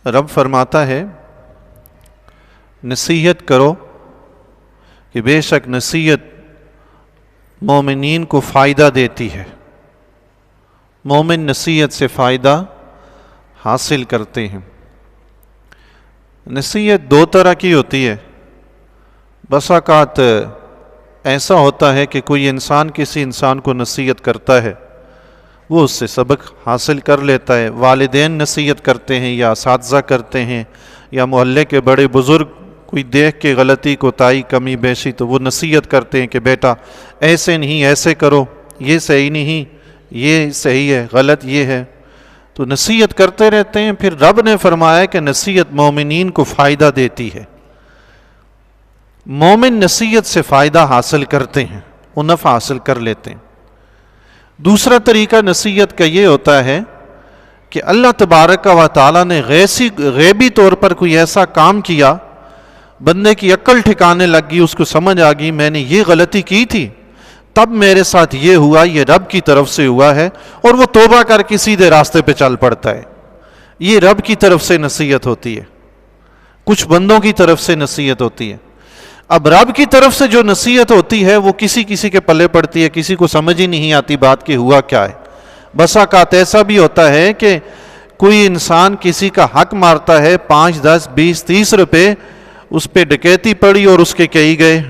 رب فرماتا ہے نصیحت کرو کہ بے شک نصیحت مومنین کو فائدہ دیتی ہے، مومن نصیحت سے فائدہ حاصل کرتے ہیں۔ نصیحت دو طرح کی ہوتی ہے۔ بس اوقات ایسا ہوتا ہے کہ کوئی انسان کسی انسان کو نصیحت کرتا ہے، وہ اس سے سبق حاصل کر لیتا ہے۔ والدین نصیحت کرتے ہیں یا اساتذہ کرتے ہیں یا محلے کے بڑے بزرگ کوئی دیکھ کے غلطی کوتاہی کمی بیشی تو وہ نصیحت کرتے ہیں کہ بیٹا ایسے نہیں، ایسے کرو، یہ صحیح نہیں، یہ صحیح ہے، غلط یہ ہے، تو نصیحت کرتے رہتے ہیں۔ پھر رب نے فرمایا کہ نصیحت مومنین کو فائدہ دیتی ہے، مومن نصیحت سے فائدہ حاصل کرتے ہیں، وہ نفع حاصل کر لیتے ہیں۔ دوسرا طریقہ نصیحت کا یہ ہوتا ہے کہ اللہ تبارک و تعالیٰ نے غیبی طور پر کوئی ایسا کام کیا، بندے کی عقل ٹھکانے لگ گئی، اس کو سمجھ آ گئی میں نے یہ غلطی کی تھی، تب میرے ساتھ یہ ہوا، یہ رب کی طرف سے ہوا ہے، اور وہ توبہ کر کے سیدھے راستے پہ چل پڑتا ہے۔ یہ رب کی طرف سے نصیحت ہوتی ہے، کچھ بندوں کی طرف سے نصیحت ہوتی ہے۔ اب رب کی طرف سے جو نصیحت ہوتی ہے وہ کسی کسی کے پلے پڑتی ہے، کسی کو سمجھ ہی نہیں آتی بات کہ ہوا کیا ہے۔ بسا اوقات ایسا بھی ہوتا ہے کہ کوئی انسان کسی کا حق مارتا ہے، 5 10 20 30 روپے اس پہ ڈکیتی پڑی اور اس کے کئی گئے،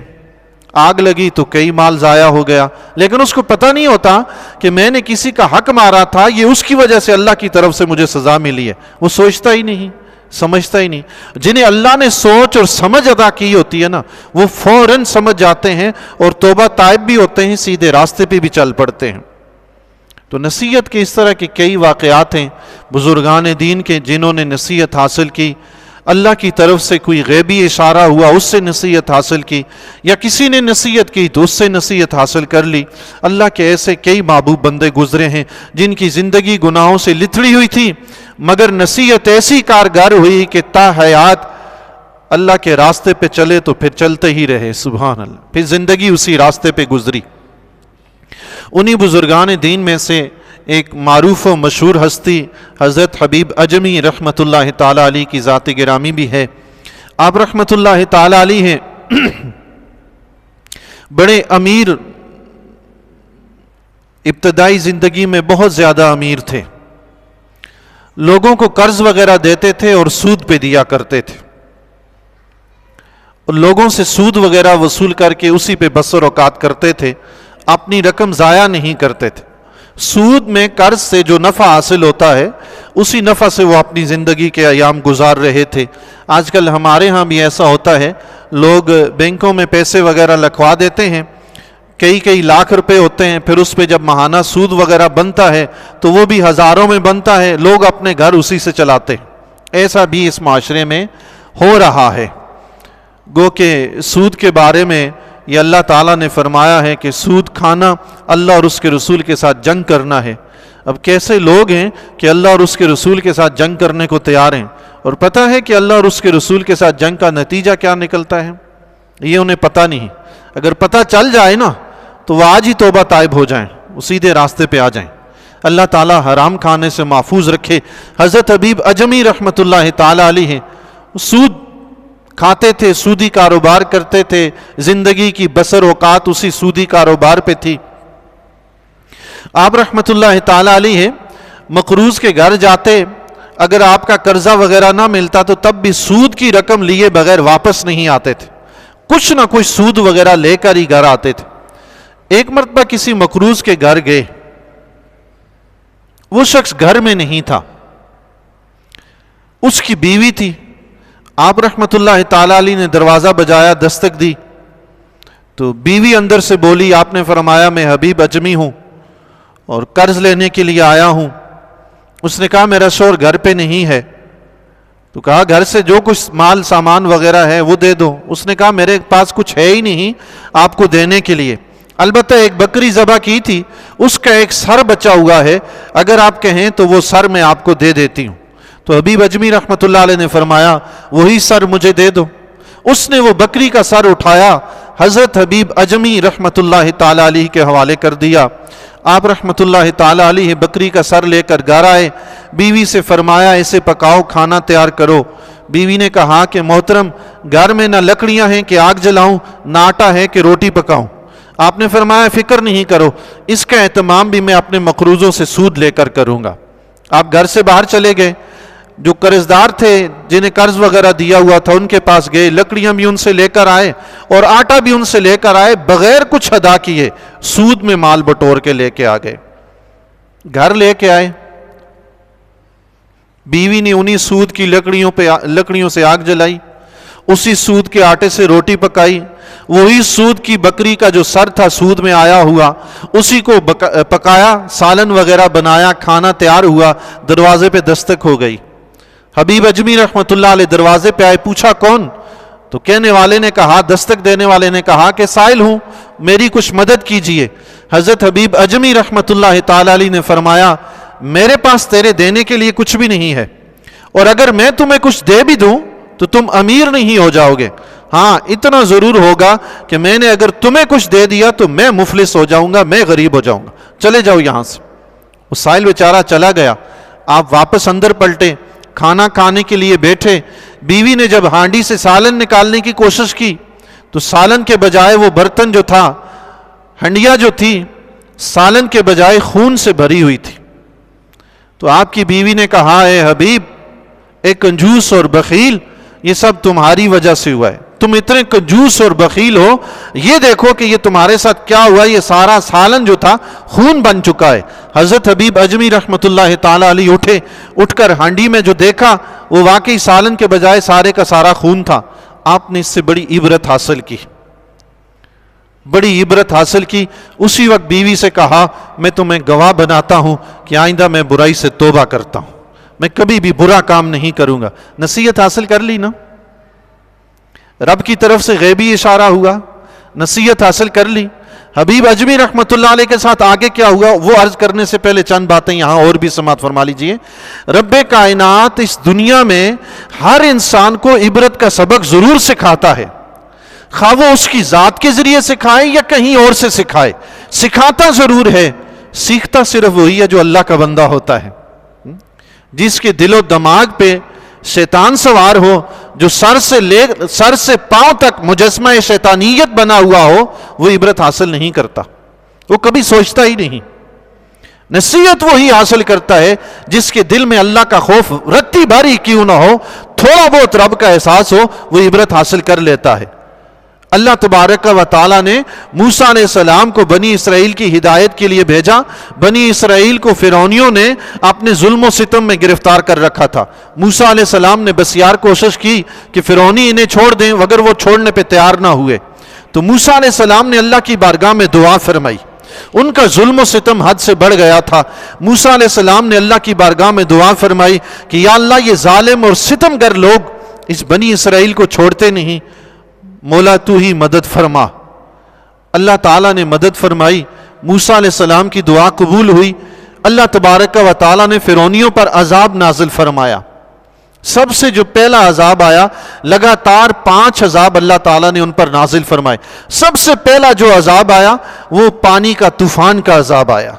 آگ لگی تو کئی مال ضائع ہو گیا، لیکن اس کو پتہ نہیں ہوتا کہ میں نے کسی کا حق مارا تھا، یہ اس کی وجہ سے اللہ کی طرف سے مجھے سزا ملی ہے۔ وہ سوچتا ہی نہیں، سمجھتا ہی نہیں۔ جنہیں اللہ نے سوچ اور سمجھ عطا کی ہوتی ہے نا، وہ فوراً سمجھ جاتے ہیں اور توبہ تائب بھی ہوتے ہیں، سیدھے راستے پہ بھی چل پڑتے ہیں۔ تو نصیحت کے اس طرح کے کئی واقعات ہیں بزرگان دین کے جنہوں نے نصیحت حاصل کی، اللہ کی طرف سے کوئی غیبی اشارہ ہوا اس سے نصیحت حاصل کی، یا کسی نے نصیحت کی تو اس سے نصیحت حاصل کر لی۔ اللہ کے ایسے کئی محبوب بندے گزرے ہیں جن کی زندگی گناہوں سے لتڑی ہوئی تھی، مگر نصیحت ایسی کارگر ہوئی کہ تا حیات اللہ کے راستے پہ چلے تو پھر چلتے ہی رہے، سبحان اللہ، پھر زندگی اسی راستے پہ گزری۔ انہی بزرگان دین میں سے ایک معروف و مشہور ہستی حضرت حبیب اجمی رحمۃ اللہ تعالی علیہ کی ذات گرامی بھی ہے۔ آپ رحمۃ اللہ تعالی علیہ ہیں، بڑے امیر، ابتدائی زندگی میں بہت زیادہ امیر تھے، لوگوں کو قرض وغیرہ دیتے تھے اور سود پہ دیا کرتے تھے، اور لوگوں سے سود وغیرہ وصول کر کے اسی پہ بسر اوقات کرتے تھے، اپنی رقم ضائع نہیں کرتے تھے۔ سود میں قرض سے جو نفع حاصل ہوتا ہے اسی نفع سے وہ اپنی زندگی کے ایام گزار رہے تھے۔ آج کل ہمارے ہاں بھی ایسا ہوتا ہے، لوگ بینکوں میں پیسے وغیرہ لکھوا دیتے ہیں، کئی لاکھ روپے ہوتے ہیں، پھر اس پہ جب ماہانہ سود وغیرہ بنتا ہے تو وہ بھی ہزاروں میں بنتا ہے، لوگ اپنے گھر اسی سے چلاتے ہیں۔ ایسا بھی اس معاشرے میں ہو رہا ہے۔ گو کہ سود کے بارے میں یہ اللہ تعالیٰ نے فرمایا ہے کہ سود کھانا اللہ اور اس کے رسول کے ساتھ جنگ کرنا ہے۔ اب کیسے لوگ ہیں کہ اللہ اور اس کے رسول کے ساتھ جنگ کرنے کو تیار ہیں، اور پتہ ہے کہ اللہ اور اس کے رسول کے ساتھ جنگ کا نتیجہ کیا نکلتا ہے، یہ انہیں پتہ نہیں۔ اگر پتہ چل جائے نا تو وہ آج ہی توبہ طائب ہو جائیں، وہ سیدھے راستے پہ آ جائیں۔ اللہ تعالیٰ حرام کھانے سے محفوظ رکھے۔ حضرت حبیب اجمی رحمۃ اللہ تعالی علیہ ہیں، سود کھاتے تھے، سودی کاروبار کرتے تھے، زندگی کی بسر اوقات اسی سودی کاروبار پہ تھی۔ آپ رحمت اللہ تعالی علیہ ہیں، مقروض کے گھر جاتے، اگر آپ کا قرضہ وغیرہ نہ ملتا تو تب بھی سود کی رقم لیے بغیر واپس نہیں آتے تھے، کچھ نہ کچھ سود وغیرہ لے کر ہی گھر آتے تھے۔ ایک مرتبہ کسی مقروض کے گھر گئے، وہ شخص گھر میں نہیں تھا، اس کی بیوی تھی۔ آپ رحمت اللہ تعالی علیہ نے دروازہ بجایا، دستک دی تو بیوی اندر سے بولی، آپ نے فرمایا میں حبیب اجمی ہوں اور قرض لینے کے لیے آیا ہوں۔ اس نے کہا میرا شوہر گھر پہ نہیں ہے، تو کہا گھر سے جو کچھ مال سامان وغیرہ ہے وہ دے دو۔ اس نے کہا میرے پاس کچھ ہے ہی نہیں آپ کو دینے کے لیے، البتہ ایک بکری ذبح کی تھی، اس کا ایک سر بچا ہوا ہے، اگر آپ کہیں تو وہ سر میں آپ کو دے دیتی ہوں۔ تو حبیب اجمی رحمت اللہ علیہ نے فرمایا وہی سر مجھے دے دو۔ اس نے وہ بکری کا سر اٹھایا، حضرت حبیب اجمی رحمت اللہ تعالی علیہ کے حوالے کر دیا۔ آپ رحمت اللہ تعالی علیہ بکری کا سر لے کر گھر آئے، بیوی سے فرمایا اسے پکاؤ، کھانا تیار کرو۔ بیوی نے کہا کہ محترم گھر میں نہ لکڑیاں ہیں کہ آگ جلاؤں، نہ آٹا ہے کہ روٹی پکاؤں۔ آپ نے فرمایا فکر نہیں کرو، اس کا اہتمام بھی میں اپنے مقروضوں سے سود لے کر کروں گا۔ آپ گھر سے باہر چلے گئے، جو قرض دار تھے جنہیں قرض وغیرہ دیا ہوا تھا ان کے پاس گئے، لکڑیاں بھی ان سے لے کر آئے اور آٹا بھی ان سے لے کر آئے، بغیر کچھ ادا کیے سود میں مال بٹور کے لے کے آ گئے۔ گھر لے کے آئے، بیوی نے انہی سود کی لکڑیوں سے آگ جلائی، اسی سود کے آٹے سے روٹی پکائی، وہی سود کی بکری کا جو سر تھا سود میں آیا ہوا اسی کو پکایا، سالن وغیرہ بنایا، کھانا تیار ہوا، دروازے پہ دستک ہو گئی۔ حبیب اجمی رحمت اللہ علیہ دروازے پہ آئے، پوچھا کون؟ تو کہنے والے نے کہا، دستک دینے والے نے کہا کہ سائل ہوں، میری کچھ مدد کیجئے۔ حضرت حبیب اجمی رحمت اللہ تعالی علیہ نے فرمایا میرے پاس تیرے دینے کے لیے کچھ بھی نہیں ہے، اور اگر میں تمہیں کچھ دے بھی دوں تو تم امیر نہیں ہو جاؤ گے، ہاں اتنا ضرور ہوگا کہ میں نے اگر تمہیں کچھ دے دیا تو میں مفلس ہو جاؤں گا، میں غریب ہو جاؤں گا، چلے جاؤ یہاں سے۔ وہ سائل بیچارہ چلا گیا۔ آپ واپس اندر پلٹے، کھانا کھانے کے لیے بیٹھے، بیوی نے جب ہانڈی سے سالن نکالنے کی کوشش کی تو سالن کے بجائے وہ برتن جو تھا، ہنڈیا جو تھی، سالن کے بجائے خون سے بھری ہوئی تھی۔ تو آپ کی بیوی نے کہا اے حبیب، اے کنجوس اور بخیل، یہ سب تمہاری وجہ سے ہوا ہے، تم اتنے کنجوس اور بخیل ہو، یہ دیکھو کہ یہ تمہارے ساتھ کیا ہوا، یہ سارا سالن جو تھا خون بن چکا ہے۔ حضرت حبیب اجمی رحمت اللہ تعالی علیہ اٹھے، اٹھ کر ہانڈی میں جو دیکھا وہ واقعی سالن کے بجائے سارے کا سارا خون تھا۔ آپ نے اس سے بڑی عبرت حاصل کی، بڑی عبرت حاصل کی۔ اسی وقت بیوی سے کہا میں تمہیں گواہ بناتا ہوں کہ آئندہ میں برائی سے توبہ کرتا ہوں، میں کبھی بھی برا کام نہیں کروں گا۔ نصیحت حاصل کر لی نا، رب کی طرف سے غیبی اشارہ ہوا، نصیحت حاصل کر لی۔ حبیب اجمی رحمت اللہ علیہ کے ساتھ آگے کیا ہوا وہ عرض کرنے سے پہلے چند باتیں یہاں اور بھی سماعت فرما لیجئے۔ رب کائنات اس دنیا میں ہر انسان کو عبرت کا سبق ضرور سکھاتا ہے، خواہ وہ اس کی ذات کے ذریعے سکھائے یا کہیں اور سے سکھائے، سکھاتا ضرور ہے، سیکھتا صرف وہی ہے جو اللہ کا بندہ ہوتا ہے، جس کے دل و دماغ پہ شیطان سوار ہو، جو سر سے پاؤں تک مجسمہ شیطانیت بنا ہوا ہو، وہ عبرت حاصل نہیں کرتا، وہ کبھی سوچتا ہی نہیں۔ نصیحت وہی حاصل کرتا ہے جس کے دل میں اللہ کا خوف رتی بھاری کیوں نہ ہو، تھوڑا بہت رب کا احساس ہو، وہ عبرت حاصل کر لیتا ہے۔ اللہ تبارک و تعالیٰ نے موسیٰ علیہ السلام کو بنی اسرائیل کی ہدایت کے لیے بھیجا۔ بنی اسرائیل کو فرعونیوں نے اپنے ظلم و ستم میں گرفتار کر رکھا تھا۔ موسیٰ علیہ السلام نے بسیار کوشش کی کہ فرعونی انہیں چھوڑ دیں، مگر وہ چھوڑنے پہ تیار نہ ہوئے۔ تو موسیٰ علیہ السلام نے اللہ کی بارگاہ میں دعا فرمائی، ان کا ظلم و ستم حد سے بڑھ گیا تھا۔ موسیٰ علیہ السلام نے اللہ کی بارگاہ میں دعا فرمائی کہ یا اللہ یہ ظالم اور ستمگر لوگ اس بنی اسرائیل کو چھوڑتے نہیں، مولا تو ہی مدد فرما۔ اللہ تعالیٰ نے مدد فرمائی، موسیٰ علیہ السلام کی دعا قبول ہوئی۔ اللہ تبارک و تعالیٰ نے فرعونیوں پر عذاب نازل فرمایا۔ سب سے جو پہلا عذاب آیا، لگاتار 5 عذاب اللہ تعالیٰ نے ان پر نازل فرمائے۔ سب سے پہلا جو عذاب آیا وہ پانی کا طوفان کا عذاب آیا۔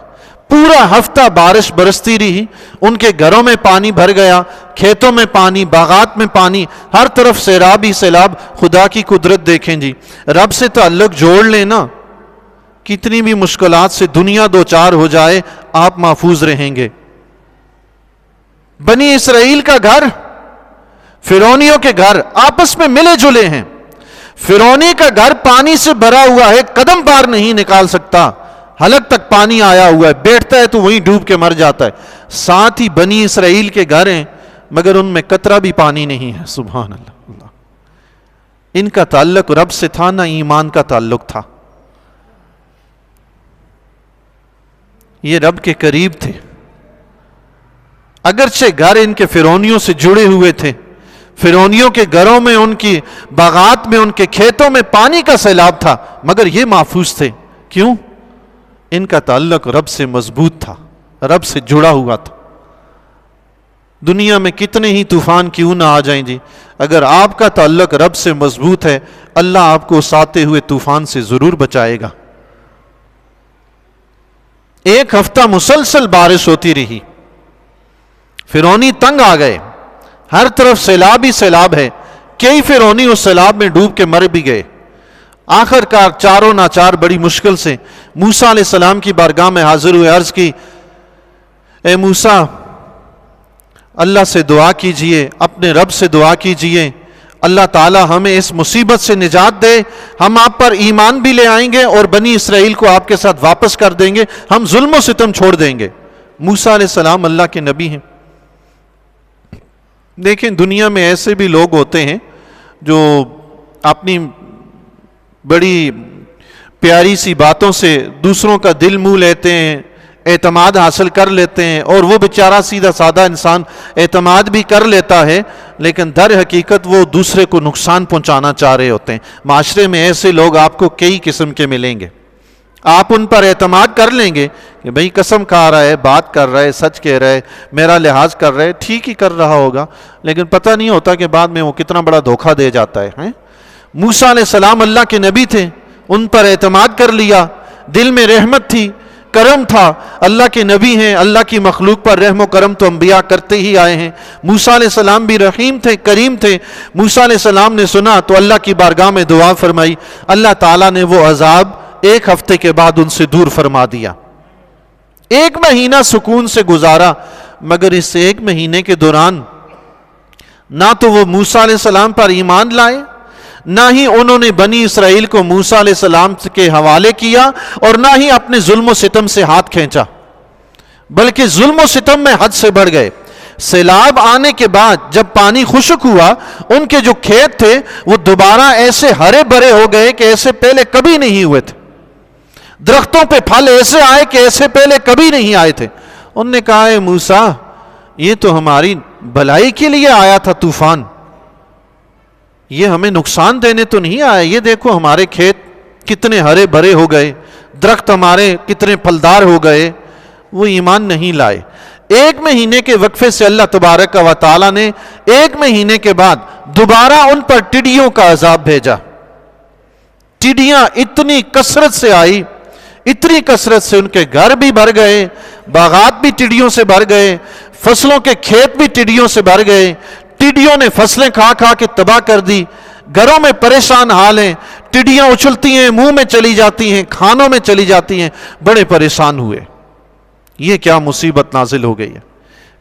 پورا ہفتہ بارش برستی رہی، ان کے گھروں میں پانی بھر گیا، کھیتوں میں پانی، باغات میں پانی، ہر طرف سیلاب ہی سیلاب۔ خدا کی قدرت دیکھیں جی، رب سے تعلق جوڑ لینا، کتنی بھی مشکلات سے دنیا دو چار ہو جائے آپ محفوظ رہیں گے۔ بنی اسرائیل کا گھر، فرعونیوں کے گھر آپس میں ملے جلے ہیں۔ فرعونی کا گھر پانی سے بھرا ہوا ہے، قدم بار نہیں نکال سکتا، حلق تک پانی آیا ہوا ہے، بیٹھتا ہے تو وہیں ڈوب کے مر جاتا ہے۔ ساتھ ہی بنی اسرائیل کے گھر ہیں مگر ان میں قطرہ بھی پانی نہیں ہے۔ سبحان اللہ، ان کا تعلق رب سے تھا نہ ایمان کا تعلق تھا، یہ رب کے قریب تھے۔ اگرچہ گھر ان کے فرعونیوں سے جڑے ہوئے تھے، فرعونیوں کے گھروں میں، ان کی باغات میں، ان کے کھیتوں میں پانی کا سیلاب تھا، مگر یہ محفوظ تھے۔ کیوں؟ ان کا تعلق رب سے مضبوط تھا، رب سے جڑا ہوا تھا۔ دنیا میں کتنے ہی طوفان کیوں نہ آ جائیں جی، اگر آپ کا تعلق رب سے مضبوط ہے، اللہ آپ کو اس آتے ہوئے طوفان سے ضرور بچائے گا۔ ایک ہفتہ مسلسل بارش ہوتی رہی، فرعونی تنگ آ گئے، ہر طرف سیلاب ہی سیلاب ہے، کئی فرعونی اس سیلاب میں ڈوب کے مر بھی گئے۔ آخر کار چاروں ناچار بڑی مشکل سے موسیٰ علیہ السلام کی بارگاہ میں حاضر ہوئے، عرض کی اے موسیٰ اللہ سے دعا کیجئے، اپنے رب سے دعا کیجئے، اللہ تعالی ہمیں اس مصیبت سے نجات دے، ہم آپ پر ایمان بھی لے آئیں گے اور بنی اسرائیل کو آپ کے ساتھ واپس کر دیں گے، ہم ظلم و ستم چھوڑ دیں گے۔ موسیٰ علیہ السلام اللہ کے نبی ہیں۔ دیکھیں دنیا میں ایسے بھی لوگ ہوتے ہیں جو اپنی بڑی پیاری سی باتوں سے دوسروں کا دل موہ لیتے ہیں، اعتماد حاصل کر لیتے ہیں، اور وہ بیچارہ سیدھا سادہ انسان اعتماد بھی کر لیتا ہے لیکن در حقیقت وہ دوسرے کو نقصان پہنچانا چاہ رہے ہوتے ہیں۔ معاشرے میں ایسے لوگ آپ کو کئی قسم کے ملیں گے، آپ ان پر اعتماد کر لیں گے کہ بھئی قسم کھا رہا ہے، بات کر رہا ہے، سچ کہہ رہا ہے، میرا لحاظ کر رہا ہے، ٹھیک ہی کر رہا ہوگا، لیکن پتہ نہیں ہوتا کہ بعد میں وہ کتنا بڑا دھوکہ دے جاتا ہے۔ موسیٰ علیہ السلام اللہ کے نبی تھے، ان پر اعتماد کر لیا، دل میں رحمت تھی، کرم تھا، اللہ کے نبی ہیں، اللہ کی مخلوق پر رحم و کرم تو انبیاء کرتے ہی آئے ہیں۔ موسیٰ علیہ السلام بھی رحیم تھے، کریم تھے۔ موسیٰ علیہ السلام نے سنا تو اللہ کی بارگاہ میں دعا فرمائی، اللہ تعالیٰ نے وہ عذاب ایک ہفتے کے بعد ان سے دور فرما دیا۔ ایک مہینہ سکون سے گزارا، مگر اس ایک مہینے کے دوران نہ تو وہ موسیٰ علیہ السلام پر ایمان لائے، نہ ہی انہوں نے بنی اسرائیل کو موسیٰ علیہ السلام کے حوالے کیا، اور نہ ہی اپنے ظلم و ستم سے ہاتھ کھینچا، بلکہ ظلم و ستم میں حد سے بڑھ گئے۔ سیلاب آنے کے بعد جب پانی خشک ہوا، ان کے جو کھیت تھے وہ دوبارہ ایسے ہرے بھرے ہو گئے کہ ایسے پہلے کبھی نہیں ہوئے تھے، درختوں پہ پھل ایسے آئے کہ ایسے پہلے کبھی نہیں آئے تھے۔ انہوں نے کہا اے موسیٰ یہ تو ہماری بھلائی کے لیے آیا تھا طوفان، یہ ہمیں نقصان دینے تو نہیں آیا، یہ دیکھو ہمارے کھیت کتنے ہرے بھرے ہو گئے، درخت ہمارے کتنے پھلدار ہو گئے۔ وہ ایمان نہیں لائے۔ ایک مہینے کے وقفے سے اللہ تبارک و تعالی نے ایک مہینے کے بعد دوبارہ ان پر ٹڈیوں کا عذاب بھیجا۔ ٹڈیاں اتنی کثرت سے آئی، اتنی کثرت سے ان کے گھر بھی بھر گئے، باغات بھی ٹڈیوں سے بھر گئے، فصلوں کے کھیت بھی ٹڈیوں سے بھر گئے۔ ٹڈیوں نے فصلیں کھا کھا کے تباہ کر دی، گھروں میں پریشان حال ہیں، ٹڈیاں اچھلتی ہیں، منہ میں چلی جاتی ہیں، کھانوں میں چلی جاتی ہیں، بڑے پریشان ہوئے۔ یہ کیا مصیبت نازل ہو گئی ہے۔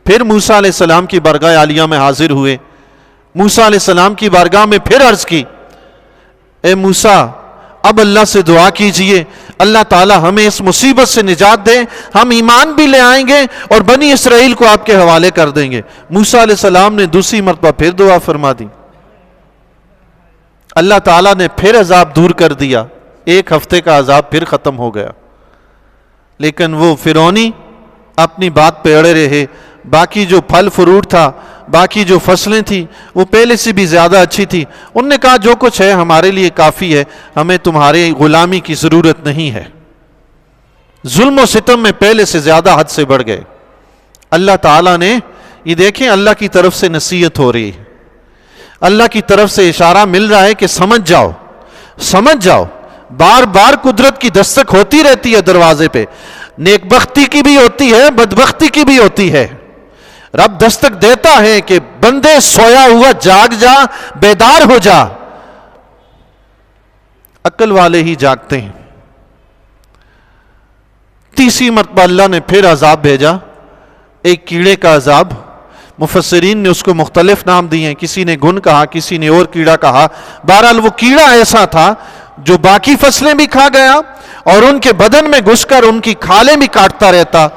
پھر موسیٰ علیہ السلام کی بارگاہ عالیہ میں حاضر ہوئے، موسیٰ علیہ السلام کی بارگاہ میں پھر عرض کی اے موسیٰ اب اللہ سے دعا کیجئے، اللہ تعالی ہمیں اس مصیبت سے نجات دے، ہم ایمان بھی لے آئیں گے اور بنی اسرائیل کو آپ کے حوالے کر دیں گے۔ موسیٰ علیہ السلام نے دوسری مرتبہ پھر دعا فرما دی، اللہ تعالیٰ نے پھر عذاب دور کر دیا، ایک ہفتے کا عذاب پھر ختم ہو گیا۔ لیکن وہ فرعونی اپنی بات پہ اڑے رہے، باقی جو پھل فروٹ تھا، باقی جو فصلیں تھیں وہ پہلے سے بھی زیادہ اچھی تھی۔ انہوں نے کہا جو کچھ ہے ہمارے لیے کافی ہے، ہمیں تمہاری غلامی کی ضرورت نہیں ہے۔ ظلم و ستم میں پہلے سے زیادہ حد سے بڑھ گئے۔ اللہ تعالیٰ نے یہ دیکھیں، اللہ کی طرف سے نصیحت ہو رہی ہے، اللہ کی طرف سے اشارہ مل رہا ہے کہ سمجھ جاؤ، سمجھ جاؤ۔ بار بار قدرت کی دستک ہوتی رہتی ہے دروازے پہ، نیک بختی کی بھی ہوتی ہے، بدبختی کی بھی ہوتی ہے۔ رب دستک دیتا ہے کہ بندے سویا ہوا جاگ جا، بیدار ہو جا۔ عقل والے ہی جاگتے ہیں۔ تیسری مرتبہ اللہ نے پھر عذاب بھیجا، ایک کیڑے کا عذاب۔ مفسرین نے اس کو مختلف نام دیے ہیں، کسی نے گھن کہا، کسی نے اور کیڑا کہا۔ بہرحال وہ کیڑا ایسا تھا جو باقی فصلیں بھی کھا گیا اور ان کے بدن میں گھس کر ان کی کھالیں بھی کاٹتا رہتا۔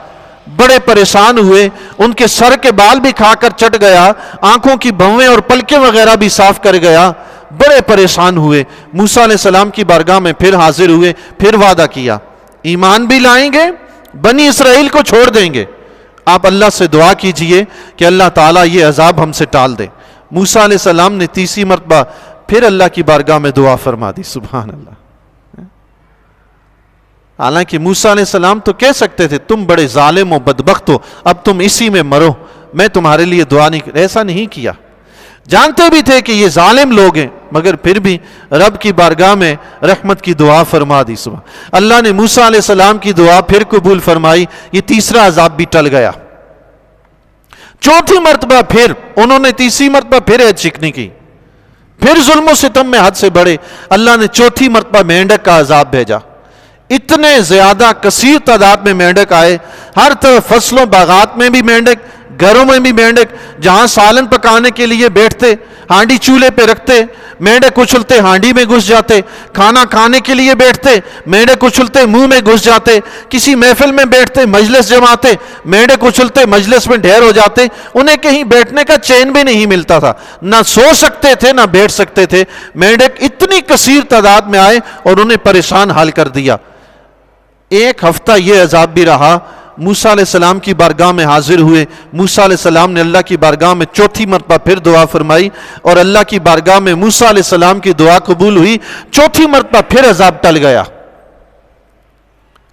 بڑے پریشان ہوئے، ان کے سر کے بال بھی کھا کر چٹ گیا، آنکھوں کی بھویں اور پلکیں وغیرہ بھی صاف کر گیا۔ بڑے پریشان ہوئے، موسیٰ علیہ السلام کی بارگاہ میں پھر حاضر ہوئے، پھر وعدہ کیا ایمان بھی لائیں گے، بنی اسرائیل کو چھوڑ دیں گے، آپ اللہ سے دعا کیجئے کہ اللہ تعالیٰ یہ عذاب ہم سے ٹال دے۔ موسیٰ علیہ السلام نے تیسری مرتبہ پھر اللہ کی بارگاہ میں دعا فرما دی۔ سبحان اللہ۔ حالانکہ موسیٰ علیہ السلام تو کہہ سکتے تھے تم بڑے ظالم و بدبخت ہو، اب تم اسی میں مرو، میں تمہارے لیے دعا نہیں، ایسا نہیں کیا۔ جانتے بھی تھے کہ یہ ظالم لوگ ہیں، مگر پھر بھی رب کی بارگاہ میں رحمت کی دعا فرما دی. صبح اللہ نے موسیٰ علیہ السلام کی دعا پھر قبول فرمائی. یہ تیسرا عذاب بھی ٹل گیا. چوتھی مرتبہ پھر انہوں نے تیسری مرتبہ پھر عہد شکنی کی, پھر ظلم و ستم میں حد سے بڑھے. اللہ نے چوتھی مرتبہ مینڈک کا عذاب بھیجا. اتنے زیادہ کثیر تعداد میں مینڈک آئے, ہر طرف فصلوں باغات میں بھی مینڈک, گھروں میں بھی مینڈک. جہاں سالن پکانے کے لیے بیٹھتے ہانڈی چولہے پہ رکھتے, مینڈک اچھلتے ہانڈی میں گھس جاتے. کھانا کھانے کے لیے بیٹھتے مینڈک اچھلتے منہ میں گھس جاتے. کسی محفل میں بیٹھتے مجلس جماتے مینڈک اچھلتے مجلس میں ڈھیر ہو جاتے. انہیں کہیں بیٹھنے کا چین بھی نہیں ملتا تھا, نہ سو سکتے تھے نہ بیٹھ سکتے تھے. مینڈک اتنی کثیر تعداد میں آئے اور انہیں پریشان حال کر دیا. ایک ہفتہ یہ عذاب بھی رہا. موسیٰ علیہ السلام کی بارگاہ میں حاضر ہوئے. موسیٰ علیہ السلام نے اللہ کی بارگاہ میں چوتھی مرتبہ پھر دعا فرمائی اور اللہ کی بارگاہ میں موسیٰ علیہ السلام کی دعا قبول ہوئی. چوتھی مرتبہ پھر عذاب ٹل گیا.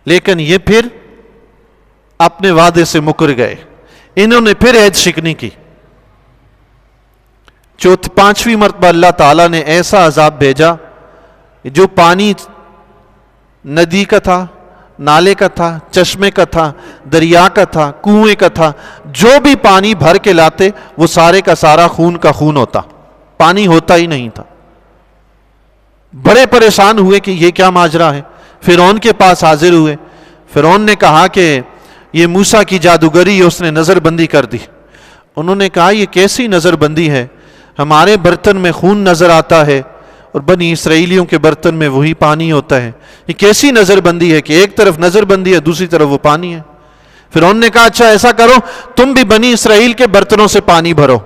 لیکن یہ پھر اپنے وعدے سے مکر گئے. انہوں نے پھر عہد شکنی کی. پانچویں مرتبہ اللہ تعالیٰ نے ایسا عذاب بھیجا جو پانی ندی کا تھا, نالے کا تھا, چشمے کا تھا, دریا کا تھا, کنویں کا تھا, جو بھی پانی بھر کے لاتے وہ سارے کا سارا خون کا خون ہوتا, پانی ہوتا ہی نہیں تھا. بڑے پریشان ہوئے کہ یہ کیا ماجرا ہے. فرعون کے پاس حاضر ہوئے. فرعون نے کہا کہ یہ موسیٰ کی جادوگری ہے, اس نے نظر بندی کر دی. انہوں نے کہا یہ کیسی نظر بندی ہے, ہمارے برتن میں خون نظر آتا ہے اور بنی اسرائیلیوں کے برتن میں وہی پانی ہوتا ہے. یہ کیسی نظر بندی ہے کہ ایک طرف نظر بندی ہے دوسری طرف وہ پانی ہے. فرعون نے کہا اچھا ایسا کرو تم بھی بنی اسرائیل کے برتنوں سے پانی بھرو.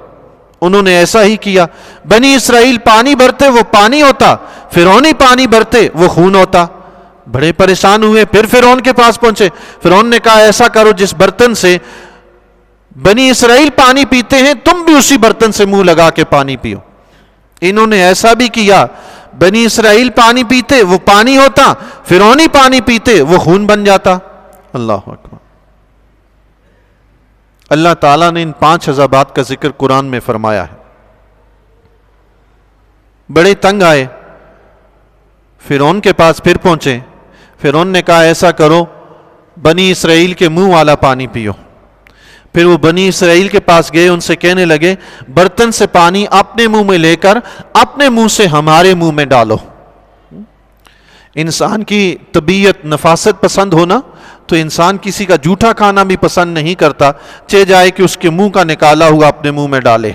انہوں نے ایسا ہی کیا. بنی اسرائیل پانی بھرتے وہ پانی ہوتا, فرعونی پانی بھرتے وہ خون ہوتا. بڑے پریشان ہوئے. پھر فرعون کے پاس پہنچے. فرعون نے کہا ایسا کرو جس برتن سے بنی اسرائیل پانی پیتے ہیں تم بھی اسی برتن سے منہ لگا کے پانی پیو. انہوں نے ایسا بھی کیا. بنی اسرائیل پانی پیتے وہ پانی ہوتا, فرعونی پانی پیتے وہ خون بن جاتا. اللہ اکبر. اللہ تعالیٰ نے ان 5 عذابات کا ذکر قرآن میں فرمایا ہے. بڑے تنگ آئے, فرعون کے پاس پھر پہنچے. فرعون نے کہا ایسا کرو بنی اسرائیل کے منہ والا پانی پیو. پھر وہ بنی اسرائیل کے پاس گئے, ان سے کہنے لگے برتن سے پانی اپنے منہ میں لے کر اپنے منہ سے ہمارے منہ میں ڈالو. انسان کی طبیعت نفاست پسند ہونا تو انسان کسی کا جھوٹا کھانا بھی پسند نہیں کرتا, چاہے جائے کہ اس کے منہ کا نکالا ہوا اپنے منہ میں ڈالے.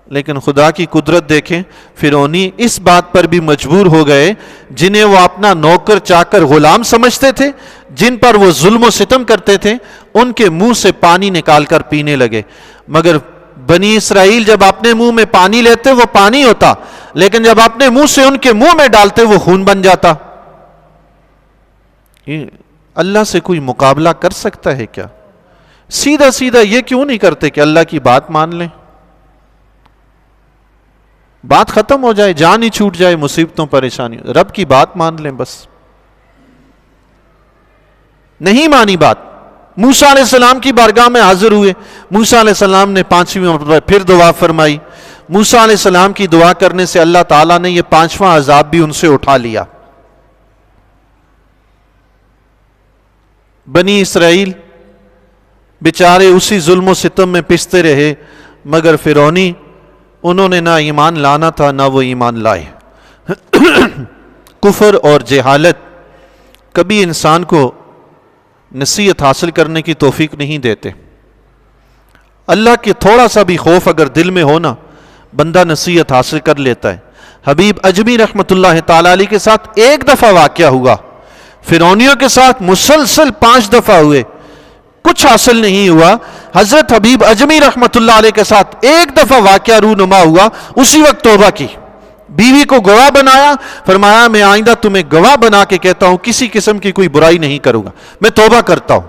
لیکن خدا کی قدرت دیکھیں, فرعونی اس بات پر بھی مجبور ہو گئے جنہیں وہ اپنا نوکر چاکر غلام سمجھتے تھے, جن پر وہ ظلم و ستم کرتے تھے, ان کے منہ سے پانی نکال کر پینے لگے. مگر بنی اسرائیل جب اپنے منہ میں پانی لیتے وہ پانی ہوتا, لیکن جب اپنے منہ سے ان کے منہ میں ڈالتے وہ خون بن جاتا. اللہ سے کوئی مقابلہ کر سکتا ہے کیا؟ سیدھا سیدھا یہ کیوں نہیں کرتے کہ اللہ کی بات مان لیں, بات ختم ہو جائے, جان ہی چھوٹ جائے مصیبتوں پریشانیوں. رب کی بات مان لیں بس. نہیں مانی بات. موسیٰ علیہ السلام کی بارگاہ میں حاضر ہوئے. موسیٰ علیہ السلام نے 5ویں مرتبہ پھر دعا فرمائی. موسیٰ علیہ السلام کی دعا کرنے سے اللہ تعالیٰ نے یہ 5واں عذاب بھی ان سے اٹھا لیا. بنی اسرائیل بیچارے اسی ظلم و ستم میں پستے رہے, مگر فرعونی انہوں نے نہ ایمان لانا تھا نہ وہ ایمان لائے. کفر اور جہالت کبھی انسان کو نصیحت حاصل کرنے کی توفیق نہیں دیتے. اللہ کے تھوڑا سا بھی خوف اگر دل میں ہونا بندہ نصیحت حاصل کر لیتا ہے. حبیب اجمی رحمت اللہ تعالی علیہ کے ساتھ ایک دفعہ واقعہ ہوا, فرعونیوں کے ساتھ مسلسل 5 دفعہ ہوئے, کچھ حاصل نہیں ہوا. حضرت حبیب اجمی رحمت اللہ علیہ کے ساتھ ایک دفعہ واقعہ رونما ہوا, اسی وقت توبہ کی, بیوی کو گواہ بنایا, فرمایا میں آئندہ تمہیں گواہ بنا کے کہتا ہوں کسی قسم کی کوئی برائی نہیں کروں گا, میں توبہ کرتا ہوں.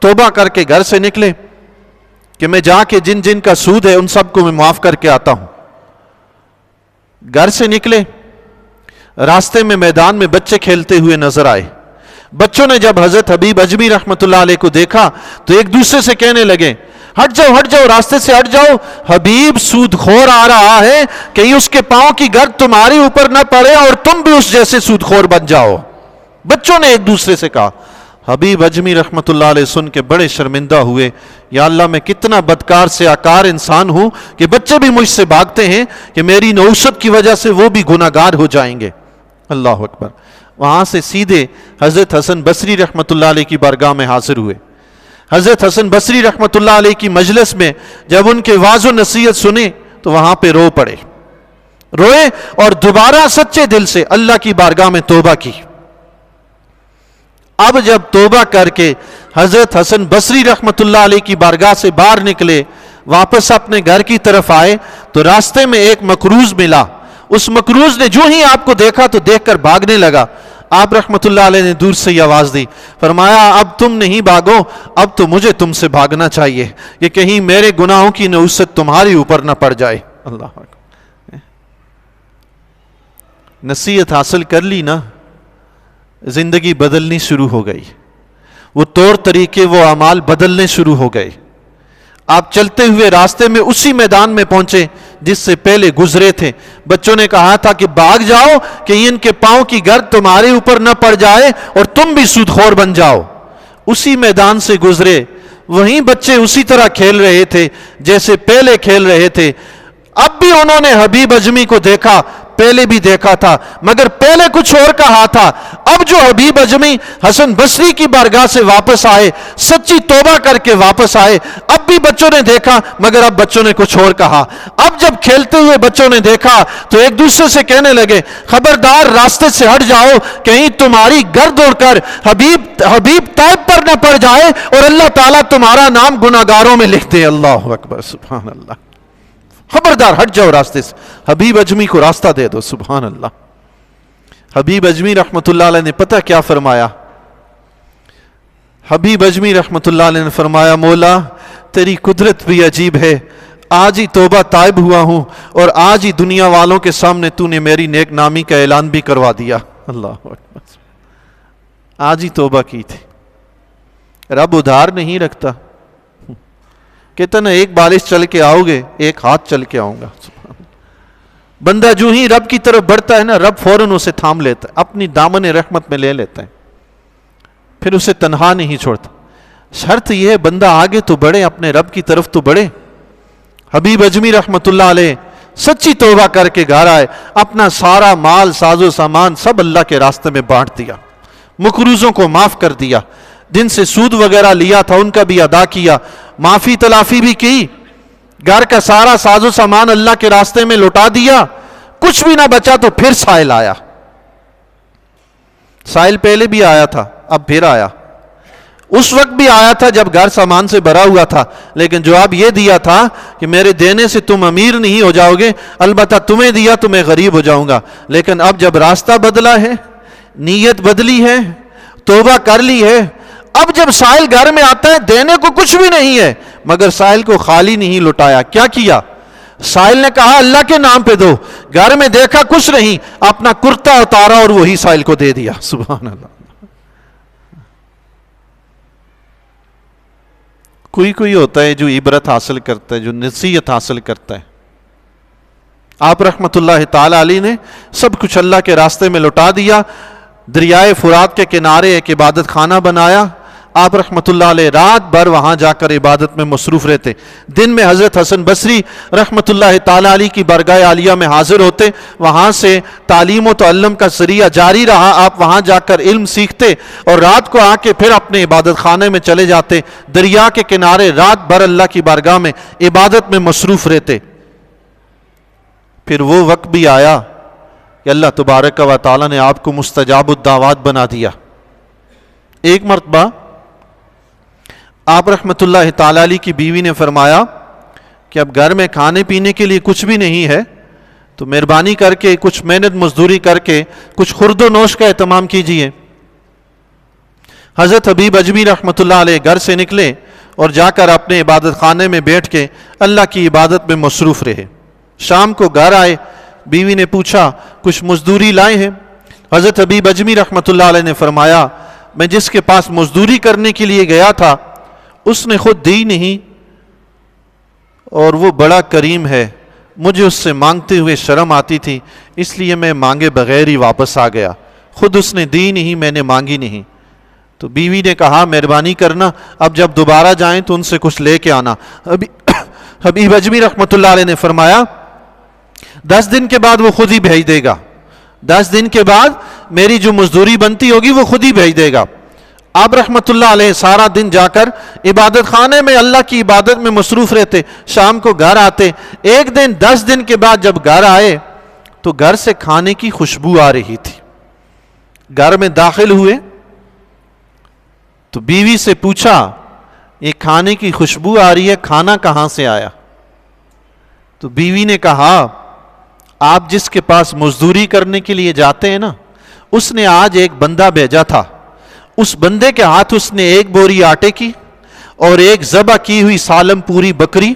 توبہ کر کے گھر سے نکلے کہ میں جا کے جن جن کا سود ہے ان سب کو میں معاف کر کے آتا ہوں. گھر سے نکلے, راستے میں میدان میں بچے کھیلتے ہوئے نظر آئے. بچوں نے جب حضرت حبیب اجمی رحمت اللہ علیہ کو دیکھا تو ایک دوسرے سے کہنے لگے ہٹ جاؤ راستے سے ہٹ جاؤ، حبیب سود خور آ رہا ہے، کہیں اس کے پاؤں کی گرد تمہارے اوپر نہ پڑے اور تم بھی اس جیسے سود خور بن جاؤ۔ بچوں نے ایک دوسرے سے کہا۔ حبیب اجمی رحمت اللہ علیہ سن کے بڑے شرمندہ ہوئے، یا اللہ میں کتنا بدکار سے آکار انسان ہوں کہ بچے بھی مجھ سے بھاگتے ہیں کہ میری نوست کی وجہ سے وہ بھی گناہگار ہو جائیں گے۔ اللہ اکبر۔ وہاں سے سیدھے حضرت حسن بصری رحمت اللہ علیہ کی بارگاہ میں حاضر ہوئے۔ حضرت حسن بصری رحمت اللہ علیہ کی مجلس میں جب ان کے واعظ و نصیحت سنے تو وہاں پہ رو پڑے، روئے اور دوبارہ سچے دل سے اللہ کی بارگاہ میں توبہ کی۔ اب جب توبہ کر کے حضرت حسن بصری رحمت اللہ علیہ کی بارگاہ سے باہر نکلے، واپس اپنے گھر کی طرف آئے تو راستے میں ایک مکروز ملا۔ اس مکروز نے جو ہی آپ کو دیکھا تو دیکھ کر بھاگنے لگا۔ آپ رحمت اللہ علیہ نے دور سے یہ آواز دی، فرمایا اب تم نہیں بھاگو، اب تو مجھے تم سے بھاگنا چاہیے کہ کہیں میرے گناہوں کی نوست تمہاری اوپر نہ پڑ جائے۔ اللہ اکبر۔ نصیحت حاصل کر لی نا، زندگی بدلنی شروع ہو گئی، وہ طور طریقے وہ اعمال بدلنے شروع ہو گئے۔ آپ چلتے ہوئے راستے میں اسی میدان میں پہنچے جس سے پہلے گزرے تھے۔ بچوں نے کہا تھا کہ بھاگ جاؤ کہ ان کے پاؤں کی گرد تمہارے اوپر نہ پڑ جائے اور تم بھی سود خور بن جاؤ۔ اسی میدان سے گزرے، وہیں بچے اسی طرح کھیل رہے تھے جیسے پہلے کھیل رہے تھے۔ اب بھی انہوں نے حبیب اجمی کو دیکھا، پہلے بھی دیکھا تھا مگر پہلے کچھ اور کہا تھا۔ اب جو حبیب اجمی حسن بصری کی بارگاہ سے واپس آئے، سچی توبہ کر کے واپس آئے، اب بھی بچوں نے دیکھا مگر اب بچوں نے کچھ اور کہا۔ اب جب کھیلتے ہوئے بچوں نے دیکھا تو ایک دوسرے سے کہنے لگے، خبردار راستے سے ہٹ جاؤ کہیں تمہاری گرد اڑ کر حبیب طائب پر نہ پڑ جائے اور اللہ تعالیٰ تمہارا نام گناہگاروں میں لکھ دے۔ اللہ اکبر، سبحان اللہ۔ خبردار ہٹ جاؤ راستے سے، حبیب اجمی کو راستہ دے دو۔ سبحان اللہ۔ حبیب اجمی رحمت اللہ علیہ نے پتہ کیا فرمایا؟ حبیب اجمی رحمت اللہ علیہ نے فرمایا، مولا تیری قدرت بھی عجیب ہے، آج ہی توبہ طائب ہوا ہوں اور آج ہی دنیا والوں کے سامنے تو نے میری نیک نامی کا اعلان بھی کروا دیا۔ اللہ اکبر۔ آج ہی توبہ کی تھی۔ رب ادھار نہیں رکھتا، کہتا نا ایک بالش چل کے آؤ گے، ایک ہاتھ چل کے آؤں گا۔ بندہ جو ہی رب کی طرف بڑھتا ہے نا، رب فوراً اسے تھام لیتا ہے، اپنی دامن رحمت میں لے لیتا ہے، پھر اسے تنہا نہیں چھوڑتا۔ شرط یہ ہے بندہ آگے تو بڑھے، اپنے رب کی طرف تو بڑھے۔ حبیب اجمی رحمت اللہ علیہ سچی توبہ کر کے گھر آئے، اپنا سارا مال ساز و سامان سب اللہ کے راستے میں بانٹ دیا، مقروضوں کو معاف کر دیا، جن سے سود وغیرہ لیا تھا ان کا بھی ادا کیا، معافی تلافی بھی کی، گھر کا سارا ساز و سامان اللہ کے راستے میں لوٹا دیا۔ کچھ بھی نہ بچا تو پھر سائل آیا۔ سائل پہلے بھی آیا تھا، اب پھر آیا۔ اس وقت بھی آیا تھا جب گھر سامان سے بھرا ہوا تھا، لیکن جواب یہ دیا تھا کہ میرے دینے سے تم امیر نہیں ہو جاؤ گے، البتہ تمہیں دیا تو میں غریب ہو جاؤں گا۔ لیکن اب جب راستہ بدلا ہے، نیت بدلی ہے، توبہ کر لی ہے، اب جب سائل گھر میں آتا ہے دینے کو کچھ بھی نہیں ہے، مگر سائل کو خالی نہیں لٹایا۔ کیا کیا؟ سائل نے کہا اللہ کے نام پہ دو۔ گھر میں دیکھا کچھ نہیں، اپنا کرتا اتارا اور وہی سائل کو دے دیا۔ سبحان اللہ۔ کوئی ہوتا ہے جو عبرت حاصل کرتا ہے، جو نصیحت حاصل کرتا ہے۔ آپ رحمت اللہ تعالی علیہ نے سب کچھ اللہ کے راستے میں لٹا دیا، دریائے فرات کے کنارے ایک عبادت خانہ بنایا۔ آپ رحمت اللہ علیہ رات بھر وہاں جا کر عبادت میں مصروف رہتے، دن میں حضرت حسن بصری رحمت اللہ تعالی علیہ کی بارگاہ عالیہ میں حاضر ہوتے، وہاں سے تعلیم و تعلم کا ذریعہ جاری رہا، آپ وہاں جا کر علم سیکھتے اور رات کو آ کے پھر اپنے عبادت خانے میں چلے جاتے، دریا کے کنارے رات بھر اللہ کی بارگاہ میں عبادت میں مصروف رہتے۔ پھر وہ وقت بھی آیا کہ اللہ تبارک و تعالی نے آپ کو مستجاب الدعوات بنا دیا۔ ایک مرتبہ آپ رحمت اللہ تعالی علیہ کی بیوی نے فرمایا کہ اب گھر میں کھانے پینے کے لیے کچھ بھی نہیں ہے تو مہربانی کر کے کچھ محنت مزدوری کر کے کچھ خورد و نوش کا اہتمام کیجیے۔ حضرت حبیب اجمی رحمت اللہ علیہ گھر سے نکلے اور جا کر اپنے عبادت خانے میں بیٹھ کے اللہ کی عبادت میں مصروف رہے۔ شام کو گھر آئے، بیوی نے پوچھا کچھ مزدوری لائے ہیں؟ حضرت حبیب اجمی رحمت اللہ علیہ نے فرمایا میں جس کے پاس مزدوری کرنے کے لیے گیا تھا اس نے خود دی نہیں اور وہ بڑا کریم ہے، مجھے اس سے مانگتے ہوئے شرم آتی تھی، اس لیے میں مانگے بغیر ہی واپس آ گیا، خود اس نے دی نہیں، میں نے مانگی نہیں۔ تو بیوی نے کہا مہربانی کرنا، اب جب دوبارہ جائیں تو ان سے کچھ لے کے آنا۔ حبیب اجمی رحمۃ اللہ علیہ نے فرمایا 10 دن کے بعد وہ خود ہی بھیج دے گا، 10 دن کے بعد میری جو مزدوری بنتی ہوگی وہ خود ہی بھیج دے گا۔ آپ رحمۃ اللہ علیہ سارا دن جا کر عبادت خانے میں اللہ کی عبادت میں مصروف رہتے، شام کو گھر آتے۔ ایک دن 10 دن کے بعد جب گھر آئے تو گھر سے کھانے کی خوشبو آ رہی تھی۔ گھر میں داخل ہوئے تو بیوی سے پوچھا یہ کھانے کی خوشبو آ رہی ہے، کھانا کہاں سے آیا؟ تو بیوی نے کہا آپ جس کے پاس مزدوری کرنے کے لیے جاتے ہیں نا، اس نے آج ایک بندہ بھیجا تھا، اس بندے کے ہاتھ اس نے 1 بوری آٹے کی اور 1 ذبح کی ہوئی سالم پوری بکری،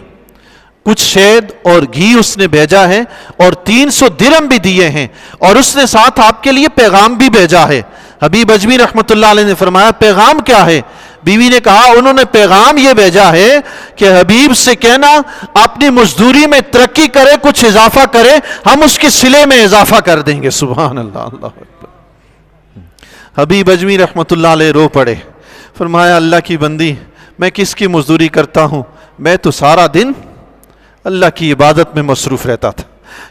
کچھ شہد اور گھی اس نے بھیجا ہے، اور 300 درہم بھی دیے ہیں، اور اس نے ساتھ آپ کے لیے پیغام بھی بھیجا ہے۔ حبیب اجمی رحمۃ اللہ علیہ نے فرمایا پیغام کیا ہے؟ بیوی نے کہا انہوں نے پیغام یہ بھیجا ہے کہ حبیب سے کہنا اپنی مزدوری میں ترقی کرے، کچھ اضافہ کرے، ہم اس کے صلے میں اضافہ کر دیں گے۔ سبحان اللہ، اللہ اکبر۔ حبیب اجمی رحمۃ اللہ علیہ رو پڑے، فرمایا اللہ کی بندی، میں کس کی مزدوری کرتا ہوں؟ میں تو سارا دن اللہ کی عبادت میں مصروف رہتا تھا،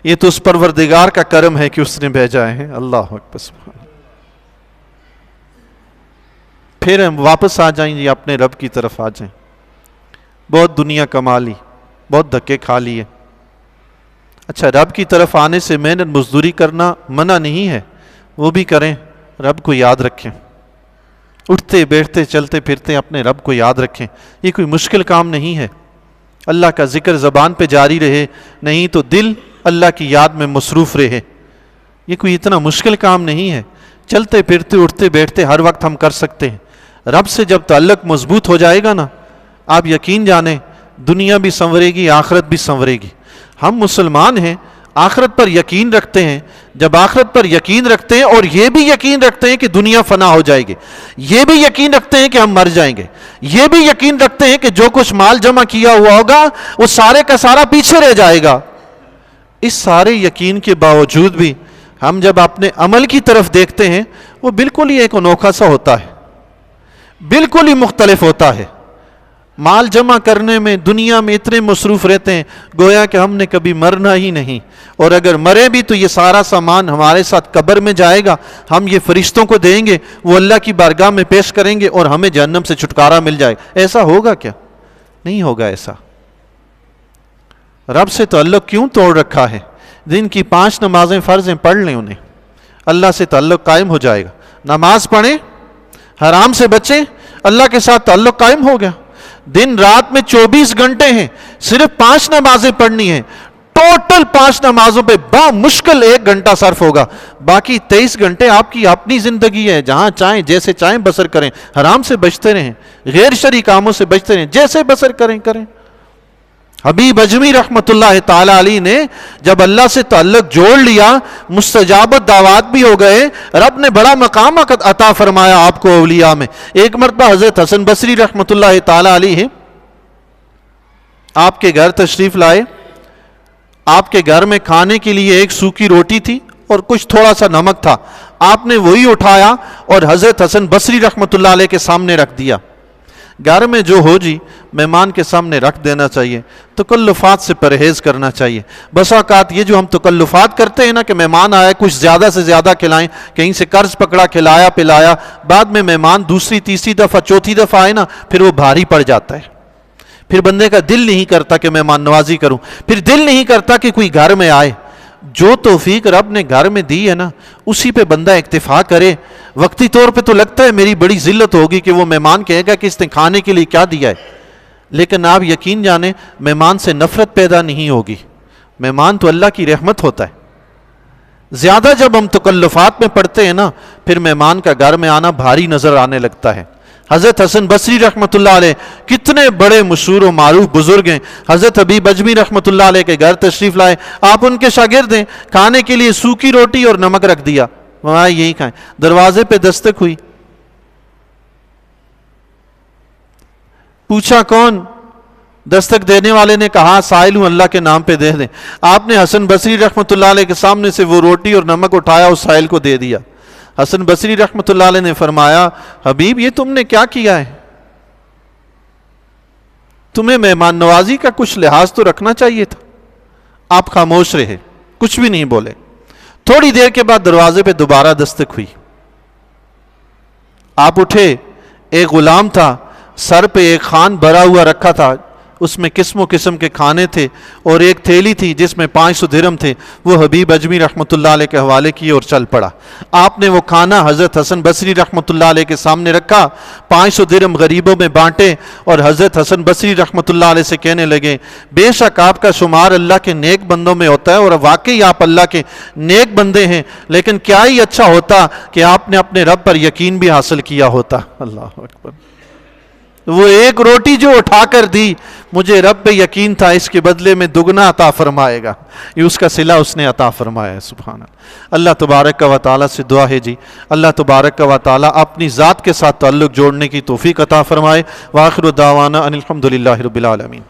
یہ تو اس پروردگار کا کرم ہے کہ اس نے بھیجا ہے۔ اللہ اکبر، سبحان۔ پھر ہم واپس آ جائیں جی، اپنے رب کی طرف آ جائیں۔ بہت دنیا کما لی، بہت دھکے کھا لیے۔ اچھا، رب کی طرف آنے سے محنت مزدوری کرنا منع نہیں ہے، وہ بھی کریں، رب کو یاد رکھیں، اٹھتے بیٹھتے چلتے پھرتے اپنے رب کو یاد رکھیں، یہ کوئی مشکل کام نہیں ہے۔ اللہ کا ذکر زبان پہ جاری رہے، نہیں تو دل اللہ کی یاد میں مصروف رہے، یہ کوئی اتنا مشکل کام نہیں ہے۔ چلتے پھرتے اٹھتے بیٹھتے ہر وقت ہم کر سکتے ہیں۔ رب سے جب تعلق مضبوط ہو جائے گا نا، آپ یقین جانیں دنیا بھی سنورے گی، آخرت بھی سنورے گی۔ ہم مسلمان ہیں، آخرت پر یقین رکھتے ہیں، جب آخرت پر یقین رکھتے ہیں اور یہ بھی یقین رکھتے ہیں کہ دنیا فنا ہو جائے گی، یہ بھی یقین رکھتے ہیں کہ ہم مر جائیں گے، یہ بھی یقین رکھتے ہیں کہ جو کچھ مال جمع کیا ہوا ہوگا وہ سارے کا سارا پیچھے رہ جائے گا، اس سارے یقین کے باوجود بھی ہم جب اپنے عمل کی طرف دیکھتے ہیں وہ بالکل ہی ایک انوکھا سا ہوتا ہے، بالکل ہی مختلف ہوتا ہے۔ مال جمع کرنے میں دنیا میں اتنے مصروف رہتے ہیں گویا کہ ہم نے کبھی مرنا ہی نہیں، اور اگر مرے بھی تو یہ سارا سامان ہمارے ساتھ قبر میں جائے گا، ہم یہ فرشتوں کو دیں گے، وہ اللہ کی بارگاہ میں پیش کریں گے اور ہمیں جہنم سے چھٹکارا مل جائے گا۔ ایسا ہوگا کیا؟ نہیں ہوگا ایسا۔ رب سے تعلق کیوں توڑ رکھا ہے؟ دن کی 5 نمازیں فرض ہیں، پڑھ لیں انہیں، اللہ سے تعلق قائم ہو جائے گا۔ نماز پڑھیں، حرام سے بچیں، اللہ کے ساتھ تعلق قائم ہو گیا۔ دن رات میں 24 گھنٹے ہیں، صرف 5 نمازیں پڑھنی ہیں، ٹوٹل 5 نمازوں پہ بامشکل 1 گھنٹہ صرف ہوگا، باقی 23 گھنٹے آپ کی اپنی زندگی ہے، جہاں چاہیں جیسے چاہیں بسر کریں، حرام سے بچتے رہیں، غیر شرعی کاموں سے بچتے رہیں، جیسے بسر کریں کریں۔ حبیب اجمی رحمۃ اللہ تعالی علیہ نے جب اللہ سے تعلق جوڑ لیا، مستجابت دعوات بھی ہو گئے، رب نے بڑا مقام عطا فرمایا آپ کو اولیاء میں۔ ایک مرتبہ حضرت حسن بصری رحمۃ اللہ تعالی علیہ آپ کے گھر تشریف لائے، آپ کے گھر میں کھانے کے لیے ایک سوکھی روٹی تھی اور کچھ تھوڑا سا نمک تھا، آپ نے وہی اٹھایا اور حضرت حسن بصری رحمۃ اللہ علیہ کے سامنے رکھ دیا۔ گھر میں جو ہو جی مہمان کے سامنے رکھ دینا چاہیے، تکلفات سے پرہیز کرنا چاہیے۔ بس اوقات یہ جو ہم تکلفات کرتے ہیں نا کہ مہمان آیا کچھ زیادہ سے زیادہ کھلائیں، کہیں سے قرض پکڑا کھلایا پلایا، بعد میں مہمان دوسری تیسری دفعہ چوتھی دفعہ آئے نا پھر وہ بھاری پڑ جاتا ہے، پھر بندے کا دل نہیں کرتا کہ مہمان نوازی کروں، پھر دل نہیں کرتا کہ کوئی گھر میں آئے۔ جو توفیق رب نے گھر میں دی ہے نا اسی پہ بندہ اکتفا کرے۔ وقتی طور پہ تو لگتا ہے میری بڑی ذلت ہوگی کہ وہ مہمان کہے گا کہ اس نے کھانے کے لیے کیا دیا ہے، لیکن آپ یقین جانیں مہمان سے نفرت پیدا نہیں ہوگی، مہمان تو اللہ کی رحمت ہوتا ہے۔ زیادہ جب ہم تکلفات میں پڑتے ہیں نا پھر مہمان کا گھر میں آنا بھاری نظر آنے لگتا ہے۔ حضرت حسن بصری رحمۃ اللہ علیہ کتنے بڑے مشہور و معروف بزرگ ہیں، حضرت حبیب اجمی رحمۃ اللہ علیہ کے گھر تشریف لائے، آپ ان کے شاگرد ہیں، کھانے کے لیے سوکھی روٹی اور نمک رکھ دیا، وہاں یہی کھائیں۔ دروازے پہ دستک ہوئی، پوچھا کون؟ دستک دینے والے نے کہا سائل ہوں اللہ کے نام پہ دے دیں. آپ نے حسن بصری رحمۃ اللہ علیہ کے سامنے سے وہ روٹی اور نمک اٹھایا اس سائل کو دے دیا. حسن بصری رحمۃ اللہ علیہ نے فرمایا حبیب یہ تم نے کیا کیا ہے؟ تمہیں مہمان نوازی کا کچھ لحاظ تو رکھنا چاہیے تھا. آپ خاموش رہے, کچھ بھی نہیں بولے. تھوڑی دیر کے بعد دروازے پہ دوبارہ دستک ہوئی. آپ اٹھے, ایک غلام تھا, سر پہ ایک خوان بھرا ہوا رکھا تھا, اس میں قسم و قسم کے کھانے تھے, اور ایک تھیلی تھی جس میں 500 درہم تھے. وہ حبیب اجمی رحمۃ اللہ علیہ کے حوالے کی اور چل پڑا. آپ نے وہ کھانا حضرت حسن بصری رحمۃ اللہ علیہ کے سامنے رکھا, 500 درہم غریبوں میں بانٹے, اور حضرت حسن بصری رحمۃ اللہ علیہ سے کہنے لگے بے شک آپ کا شمار اللہ کے نیک بندوں میں ہوتا ہے, اور واقعی آپ اللہ کے نیک بندے ہیں, لیکن کیا ہی اچھا ہوتا کہ آپ نے اپنے رب پر یقین بھی حاصل کیا ہوتا. اللہ اکبر. وہ ایک روٹی جو اٹھا کر دی, مجھے رب پہ یقین تھا اس کے بدلے میں دگنا عطا فرمائے گا, یہ اس کا صلہ اس نے عطا فرمایا ہے. سبحان اللہ. اللہ تبارک و تعالیٰ سے دعا ہے اللہ تبارک و تعالیٰ اپنی ذات کے ساتھ تعلق جوڑنے کی توفیق عطا فرمائے. وآخر دعوانا ان الحمد للہ رب العالمین.